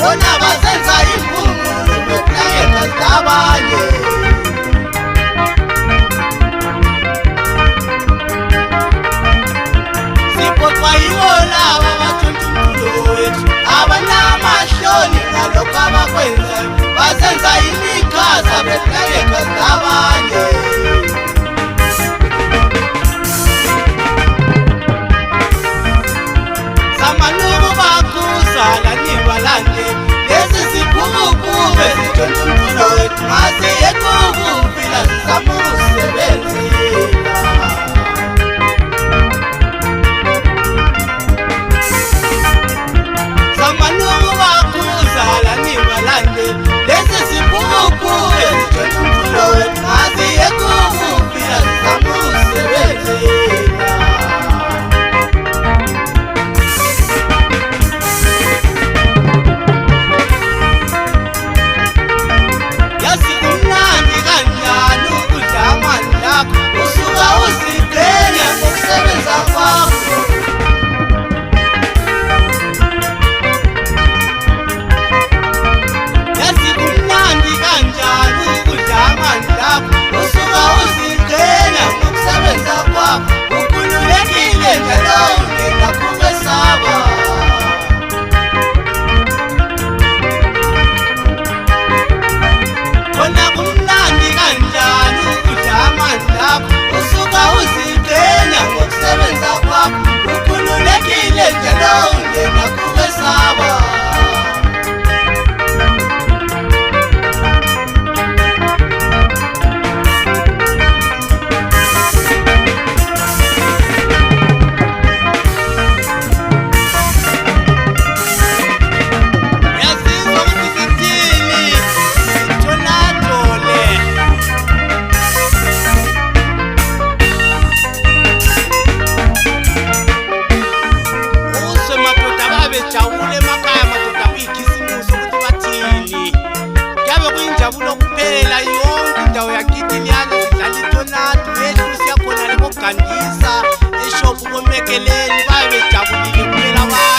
bona bazenza imphumulo behlangeka zabanye. Siphoqwa yiwo laba bathuntumbulo wethu abanamahloni ngalokho abakwenzayo, bazenza imikhaza behlangeka zabanye. Samanuku bakuzala nibalande lezi ziphukuphuku ezithuntumbulo wethu, masiye kubuvila sizama ukusebenzela. Samanuku bakuzala nibalande lezi ziphukuphuku ezithuntumbulo wethu, masiye kubuvila sizama ukusebenzela. Usuka uziqhenya ngokusebenza kwakho. Yazi kumnandi kanjani ukudla amandla akho. Usuka uziqhenya ngokusebenza kwakho. Ukhululekile njalo ungena kumesaba. Kona kumnandi kanjani ukudla amandla akho. Usuka uziqhenya ngokusebenza kwakho. Ukhululekile njalo ungena kumesaba. Yazizwa ukuthi sithini sitholatole. Uzwe madoda babejabule emakhaya, madoda kuyikhisimusi ukuthi bathini. Kuyabe kuyinjabulo kuphela, yonke indawo yakithi liyana sidlala itonado. Ehlusi yakhona lekogandisa eshopu komekeleni, babe bejabulile kuphela abantu.